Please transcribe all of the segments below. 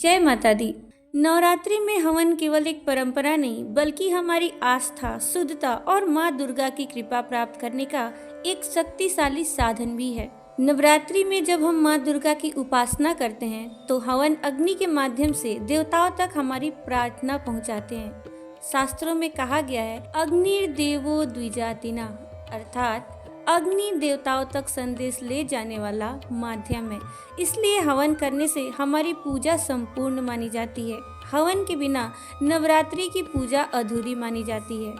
जय माता दी। नवरात्रि में हवन केवल एक परंपरा नहीं बल्कि हमारी आस्था, शुद्धता और माँ दुर्गा की कृपा प्राप्त करने का एक शक्तिशाली साधन भी है। नवरात्रि में जब हम माँ दुर्गा की उपासना करते हैं तो हवन अग्नि के माध्यम से देवताओं तक हमारी प्रार्थना पहुँचाते हैं। शास्त्रों में कहा गया है अग्निर्देवो द्विजातिना, अर्थात अग्नि देवताओं तक संदेश ले जाने वाला माध्यम है। इसलिए हवन करने से हमारी पूजा संपूर्ण मानी जाती है। हवन के बिना नवरात्रि की पूजा अधूरी मानी जाती है।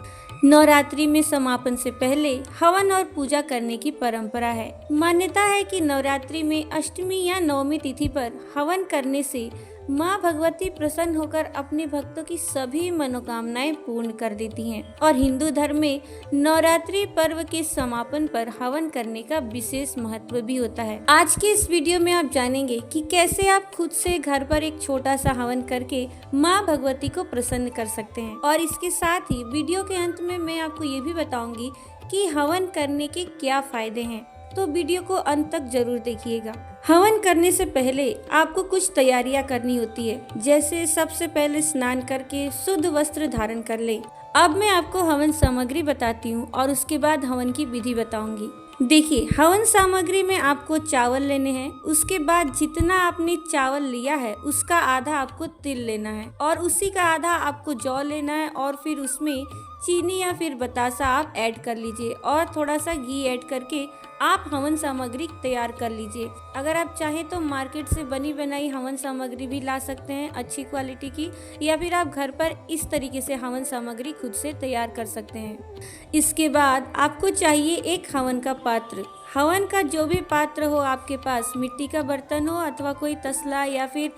नवरात्रि में समापन से पहले हवन और पूजा करने की परंपरा है। मान्यता है कि नवरात्रि में अष्टमी या नवमी तिथि पर हवन करने से माँ भगवती प्रसन्न होकर अपने भक्तों की सभी मनोकामनाएं पूर्ण कर देती हैं और हिंदू धर्म में नवरात्रि पर्व के समापन पर हवन करने का विशेष महत्व भी होता है। आज के इस वीडियो में आप जानेंगे कि कैसे आप खुद से घर पर एक छोटा सा हवन करके माँ भगवती को प्रसन्न कर सकते हैं और इसके साथ ही वीडियो के अंत में मैं आपको ये भी बताऊंगी कि हवन करने के क्या फायदे हैं, तो वीडियो को अंत तक जरूर देखिएगा। हवन करने से पहले आपको कुछ तैयारियां करनी होती है, जैसे सबसे पहले स्नान करके शुद्ध वस्त्र धारण कर ले। अब मैं आपको हवन सामग्री बताती हूँ और उसके बाद हवन की विधि बताऊंगी। देखिए, हवन सामग्री में आपको चावल लेने हैं। उसके बाद जितना आपने चावल लिया है उसका आधा आपको तिल लेना है और उसी का आधा आपको जौ लेना है और फिर उसमें चीनी या फिर बतासा आप ऐड कर लीजिए और थोड़ा सा घी ऐड करके आप हवन सामग्री तैयार कर लीजिए। अगर आप चाहें तो मार्केट से बनी बनाई हवन सामग्री भी ला सकते हैं अच्छी क्वालिटी की, या फिर आप घर पर इस तरीके से हवन सामग्री खुद से तैयार कर सकते हैं। इसके बाद आपको चाहिए एक हवन का पात्र। हवन का जो भी पात्र हो आपके पास, मिट्टी का बर्तन हो अथवा कोई तसला, या फिर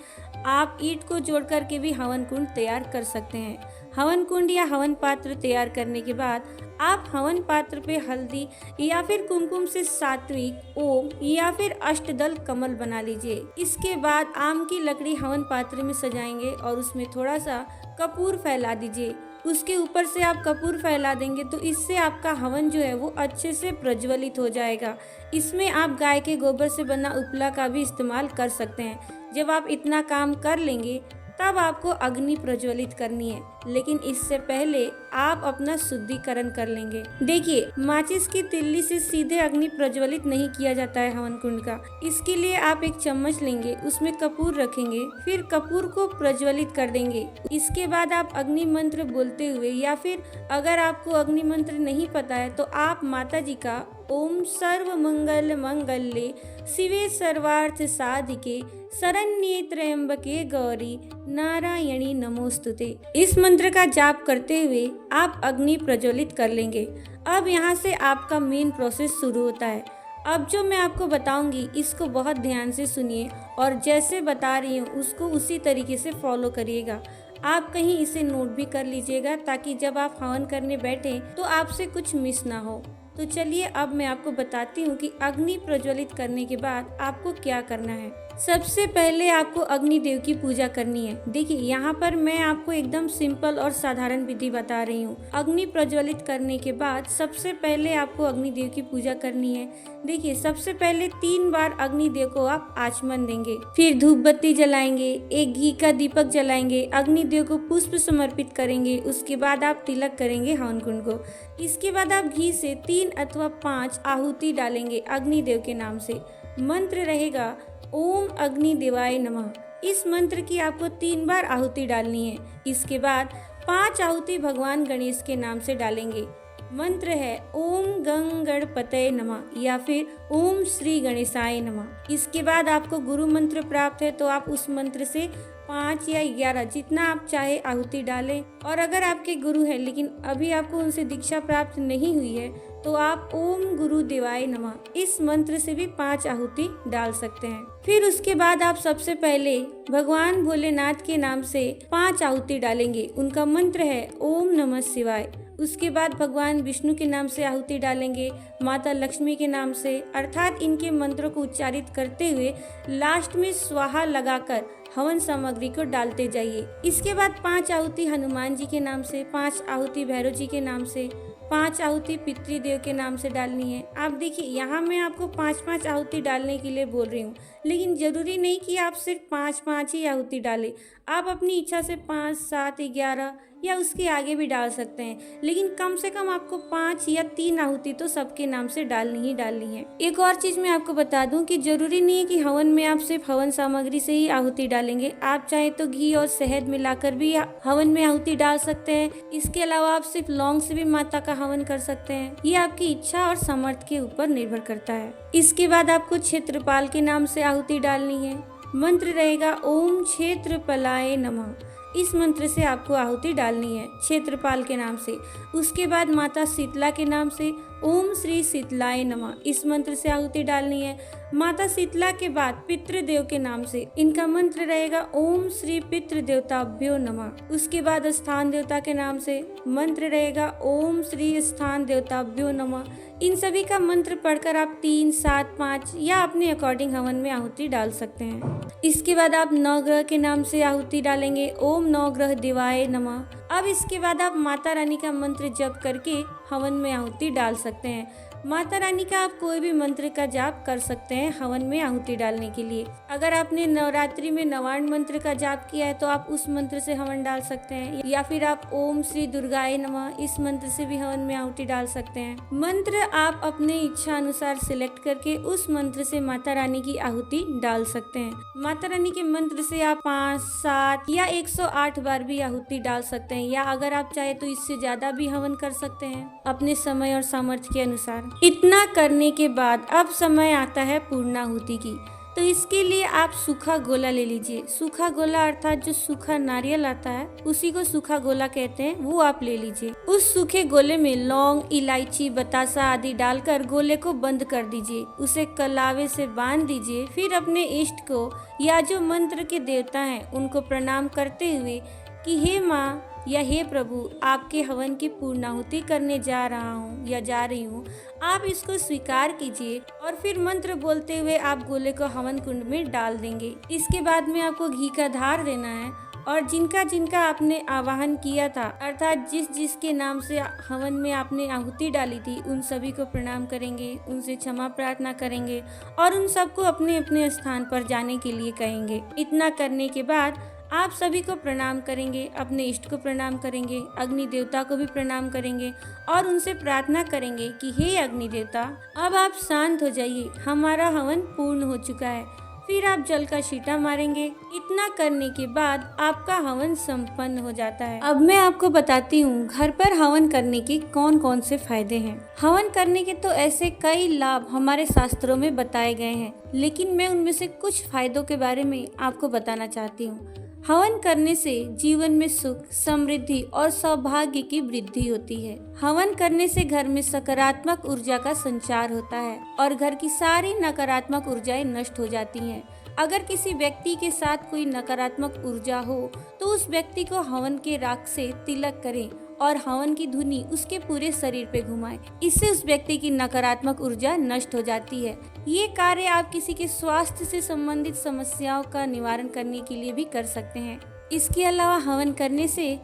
आप ईंट को जोड़ करके भी हवन कुंड तैयार कर सकते हैं। हवन कुंड या हवन पात्र तैयार करने के बाद आप हवन पात्र पे हल्दी या फिर कुमकुम से सात्विक ओम या फिर अष्टदल कमल बना लीजिए। इसके बाद आम की लकड़ी हवन पात्र में सजाएंगे और उसमें थोड़ा सा कपूर फैला दीजिए। उसके ऊपर से आप कपूर फैला देंगे तो इससे आपका हवन जो है वो अच्छे से प्रज्वलित हो जाएगा। इसमें आप गाय के गोबर से बना उपला का भी इस्तेमाल कर सकते हैं। जब आप इतना काम कर लेंगे तब आपको अग्नि प्रज्वलित करनी है, लेकिन इससे पहले आप अपना शुद्धिकरण कर लेंगे। देखिए, माचिस की तिल्ली से सीधे अग्नि प्रज्वलित नहीं किया जाता है हवन कुंड का। इसके लिए आप एक चम्मच लेंगे, उसमें कपूर रखेंगे, फिर कपूर को प्रज्वलित कर देंगे। इसके बाद आप अग्नि मंत्र बोलते हुए, या फिर अगर आपको अग्नि मंत्र नहीं पता है तो आप माता जी का ओम सर्व मंगल मंगल्ये शिवे सर्वार्थ साधिके शरण्ये त्र्यंबके गौरी नारायणी नमोस्तुते, इस मंत्र का जाप करते हुए आप अग्नि प्रज्वलित कर लेंगे। अब यहाँ से आपका मेन प्रोसेस शुरू होता है। अब जो मैं आपको बताऊंगी इसको बहुत ध्यान से सुनिए और जैसे बता रही हूँ उसको उसी तरीके से फॉलो करिएगा। आप कहीं इसे नोट भी कर लीजिएगा ताकि जब आप हवन करने बैठे तो आपसे कुछ मिस ना हो। तो चलिए अब मैं आपको बताती हूँ कि अग्नि प्रज्वलित करने के बाद आपको क्या करना है। सबसे पहले आपको अग्निदेव की पूजा करनी है। देखिए, यहाँ पर मैं आपको एकदम सिंपल और साधारण विधि बता रही हूँ। अग्नि प्रज्वलित करने के बाद सबसे पहले आपको अग्निदेव की पूजा करनी है। देखिए, सबसे पहले 3 बार अग्निदेव को आप आचमन देंगे, फिर धूप बत्ती जलाएंगे, एक घी का दीपक जलाएंगे, अग्निदेव को पुष्प समर्पित करेंगे। उसके बाद आप तिलक करेंगे हवन कुंड को। इसके बाद आप घी से 3 अथवा 5 आहुति डालेंगे अग्निदेव के नाम से। मंत्र रहेगा ओम अग्नि देवाय नमः। इस मंत्र की आपको 3 बार आहुति डालनी है। इसके बाद 5 आहुति भगवान गणेश के नाम से डालेंगे। मंत्र है ओम गंग गणपतये नमः या फिर ओम श्री गणेशाय नमः। इसके बाद आपको गुरु मंत्र प्राप्त है तो आप उस मंत्र से 5 या 11 जितना आप चाहे आहुति डालें। और अगर आपके गुरु हैं लेकिन अभी आपको उनसे दीक्षा प्राप्त नहीं हुई है तो आप ओम गुरु देवाय नमः इस मंत्र से भी 5 आहुति डाल सकते हैं। फिर उसके बाद आप सबसे पहले भगवान भोलेनाथ के नाम से 5 आहुति डालेंगे। उनका मंत्र है ओम नमः शिवाय। उसके बाद भगवान विष्णु के नाम से आहुति डालेंगे, माता लक्ष्मी के नाम से, अर्थात इनके मंत्रों को उच्चारित करते हुए लास्ट में स्वाहा लगाकर हवन सामग्री को डालते जाइए। इसके बाद 5 आहुति हनुमान जी के नाम से, 5 आहुति भैरव जी के नाम से, 5 आहुति पितृदेव के नाम से डालनी है। आप देखिए यहाँ मैं आपको 5-5 आहुति डालने के लिए बोल रही हूँ, लेकिन ज़रूरी नहीं कि आप सिर्फ 5-5 ही आहुति डालें। आप अपनी इच्छा से 5, 7, 11 या उसके आगे भी डाल सकते हैं, लेकिन कम से कम आपको 5 या 3 आहुति तो सबके नाम से डालनी ही डालनी है। एक और चीज़ मैं आपको बता दूं कि ज़रूरी नहीं है कि हवन में आप सिर्फ हवन सामग्री से ही आहुति डालेंगे। आप चाहे तो घी और शहद मिलाकर भी हवन में आहुति डाल सकते हैं। इसके अलावा आप सिर्फ लौंग से भी माता का हवन कर सकते हैं। ये आपकी इच्छा और सामर्थ्य के ऊपर निर्भर करता है। इसके बाद आपको क्षेत्रपाल के नाम से आहुति डालनी है। मंत्र रहेगा ओम क्षेत्रपालाय नमः। इस मंत्र से आपको आहुति डालनी है क्षेत्रपाल के नाम से। उसके बाद माता शीतला के नाम से ओम श्री शीतलाय नमः। इस मंत्र से आहुति डालनी है। माता शीतला के बाद पितृदेव के नाम से इनका मंत्र रहेगा ओम श्री पितृदेवताभ्यो नमः। उसके बाद स्थान देवता के नाम से मंत्र रहेगा ओम श्री स्थान देवताभ्यो नमः। इन सभी का मंत्र पढ़कर आप 3, 7, 5 या अपने अकॉर्डिंग हवन में आहुति डाल सकते हैं। इसके बाद आप नवग्रह के नाम से आहुति डालेंगे ओम नवग्रह देवाय नमः। अब इसके बाद आप माता रानी का मंत्र जप करके हवन में आहुति डाल सकते हैं। माता रानी का आप कोई भी मंत्र का जाप कर सकते हैं हवन में आहुति डालने के लिए। अगर आपने नवरात्रि में नवार्ण मंत्र का जाप किया है तो आप उस मंत्र से हवन डाल सकते हैं, या फिर आप ओम श्री दुर्गाय नमः इस मंत्र से भी हवन में आहुति डाल सकते हैं। मंत्र आप अपने इच्छा अनुसार सिलेक्ट करके उस मंत्र से माता रानी की आहुति डाल सकते हैं। माता रानी के मंत्र से आप 5, 7 या 108 बार भी आहुति डाल सकते हैं, या अगर आप चाहे तो इससे ज्यादा भी हवन कर सकते हैं अपने समय और सामर्थ्य के अनुसार। इतना करने के बाद अब समय आता है पूर्णाहुति की। तो इसके लिए आप सूखा गोला ले लीजिए। सूखा गोला अर्थात जो सूखा नारियल आता है उसी को सूखा गोला कहते हैं, वो आप ले लीजिए। उस सूखे गोले में लौंग, इलायची, बतासा आदि डालकर गोले को बंद कर दीजिए। उसे कलावे से बांध दीजिए। फिर अपने इष्ट को या जो मंत्र के देवता हैं उनको प्रणाम करते हुए कि हे माँ या हे प्रभु, आपके हवन की पूर्णाहुति करने जा रहा हूँ या जा रही हूँ, आप इसको स्वीकार कीजिए। और फिर मंत्र बोलते हुए आप गोले को हवन कुंड में डाल देंगे। इसके बाद में आपको घी का धार देना है और जिनका जिनका आपने आवाहन किया था, अर्थात जिस जिसके नाम से हवन में आपने आहुति डाली थी, उन सभी को प्रणाम करेंगे, उनसे क्षमा प्रार्थना करेंगे और उन सबको अपने अपने स्थान पर जाने के लिए कहेंगे। इतना करने के बाद आप सभी को प्रणाम करेंगे, अपने इष्ट को प्रणाम करेंगे, अग्नि देवता को भी प्रणाम करेंगे और उनसे प्रार्थना करेंगे कि हे अग्नि देवता, अब आप शांत हो जाइए, हमारा हवन पूर्ण हो चुका है। फिर आप जल का छींटा मारेंगे। इतना करने के बाद आपका हवन संपन्न हो जाता है। अब मैं आपको बताती हूँ घर पर हवन करने के कौन कौन से फायदे हैं। हवन करने के तो ऐसे कई लाभ हमारे शास्त्रों में बताए गए हैं, लेकिन मैं उनमें से कुछ फायदों के बारे में आपको बताना चाहती हूँ। हवन करने से जीवन में सुख, समृद्धि और सौभाग्य की वृद्धि होती है। हवन करने से घर में सकारात्मक ऊर्जा का संचार होता है और घर की सारी नकारात्मक ऊर्जाएं नष्ट हो जाती हैं। अगर किसी व्यक्ति के साथ कोई नकारात्मक ऊर्जा हो तो उस व्यक्ति को हवन के राख से तिलक करें और हवन की धुनी उसके पूरे शरीर पे घुमाएं। इससे उस व्यक्ति की नकारात्मक ऊर्जा नष्ट हो जाती है। ये कार्य आप किसी के स्वास्थ्य से संबंधित समस्याओं का निवारण करने के लिए भी कर सकते हैं। इसके अलावा हवन करने से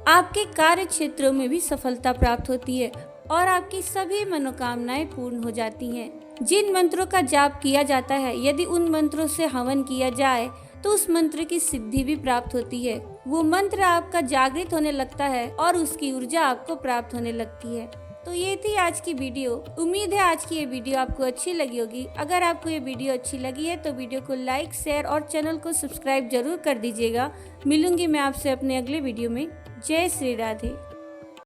आपके कार्य क्षेत्रों में भी सफलता प्राप्त होती है और आपकी सभी मनोकामनाएं पूर्ण हो जाती हैं। जिन मंत्रों का जाप किया जाता है, यदि उन मंत्रों से हवन किया जाए तो उस मंत्र की सिद्धि भी प्राप्त होती है। वो मंत्र आपका जागृत होने लगता है और उसकी ऊर्जा आपको प्राप्त होने लगती है। तो ये थी आज की वीडियो। उम्मीद है आज की ये वीडियो आपको अच्छी लगी होगी। अगर आपको ये वीडियो अच्छी लगी है तो वीडियो को लाइक, शेयर और चैनल को सब्सक्राइब जरूर कर दीजिएगा। मिलूंगी मैं आपसे अपने अगले वीडियो में। जय श्री राधे।